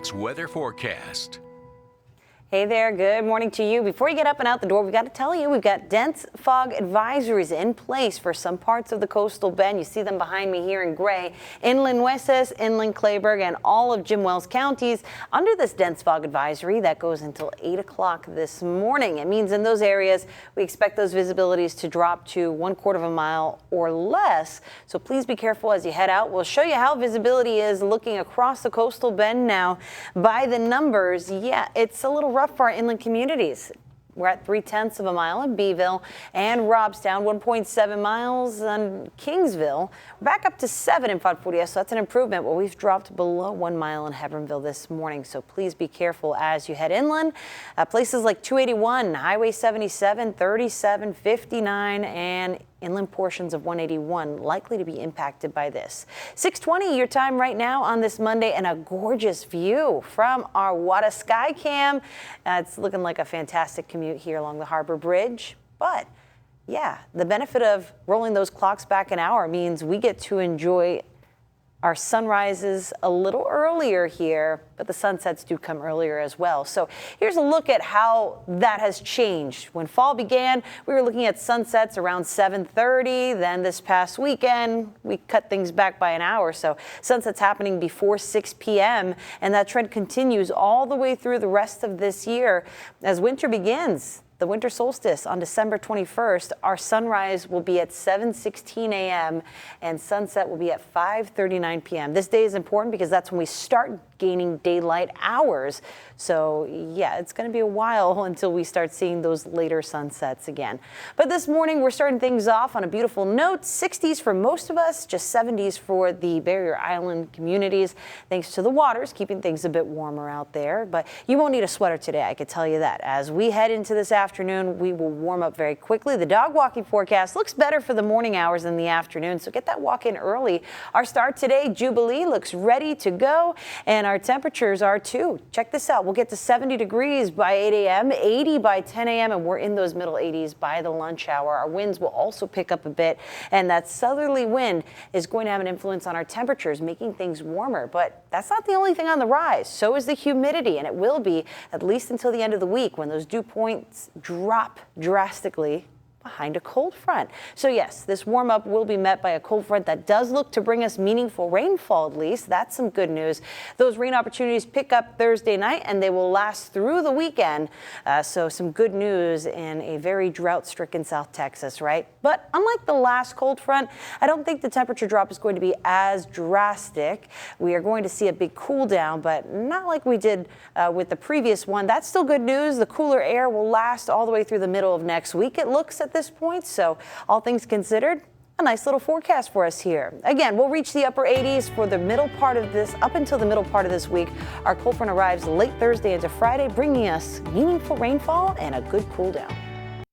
6 weather forecast. Hey there, good morning to you. Before you get up and out the door, we've got to tell you we've got dense fog advisories in place for some parts of the coastal bend. You see them behind me here in gray. Inland Nueces, inland Clayburgh, and all of Jim Wells counties under this dense fog advisory that goes until 8 o'clock this morning. It means in those areas we expect those visibilities to drop to 1/4 of a mile or less. So please be careful as you head out. We'll show you how visibility is looking across the coastal bend now. By the numbers, yeah, it's a little rough for our inland communities. We're at 3/10 of a mile in Beeville and Robstown, 1.7 miles in Kingsville. We're back up to 7 in Falfurrias, so that's an improvement. Well, we've dropped below 1 mile in Hebronville this morning, so please be careful as you head inland. Places like 281, Highway 77, 37, 59, and inland portions of 181 likely to be impacted by this. 6:20 your time right now on this Monday, and a gorgeous view from our Wada Sky Cam. It's looking like a fantastic commute here along the Harbor Bridge. But yeah, the benefit of rolling those clocks back an hour means we get to enjoy our sunrises a little earlier here, but the sunsets do come earlier as well. So here's a look at how that has changed. When fall began, we were looking at sunsets around 7:30. Then this past weekend, we cut things back by an hour. So sunsets happening before 6 p.m. And that trend continues all the way through the rest of this year. As winter begins, the winter solstice on December 21st, our sunrise will be at 7:16 a.m. and sunset will be at 5:39 p.m. This day is important because that's when we start gaining daylight hours. So yeah, it's going to be a while until we start seeing those later sunsets again. But this morning we're starting things off on a beautiful note. 60s for most of us, just 70s for the Barrier Island communities, thanks to the waters keeping things a bit warmer out there. But you won't need a sweater today, I could tell you that. As we head into this afternoon, we will warm up very quickly. The dog walking forecast looks better for the morning hours than the afternoon, so get that walk in early. Our start today, Jubilee, looks ready to go, and our temperatures are too. Check this out. We'll get to 70 degrees by 8 a.m., 80 by 10 a.m., and we're in those middle 80s by the lunch hour. Our winds will also pick up a bit, and that southerly wind is going to have an influence on our temperatures, making things warmer. But that's not the only thing on the rise. So is the humidity, and it will be at least until the end of the week when those dew points drop drastically behind a cold front. So yes, this warm up will be met by a cold front that does look to bring us meaningful rainfall at least. That's some good news. Those rain opportunities pick up Thursday night and they will last through the weekend. So some good news in a very drought-stricken South Texas, right? But unlike the last cold front, I don't think the temperature drop is going to be as drastic. We are going to see a big cool down, but not like we did with the previous one. That's still good news. The cooler air will last all the way through the middle of next week, it looks at this point. So all things considered, a nice little forecast for us here. Again, we'll reach the upper 80s for the middle part of this, up until the middle part of this week. Our cold front arrives late Thursday into Friday, bringing us meaningful rainfall and a good cool down.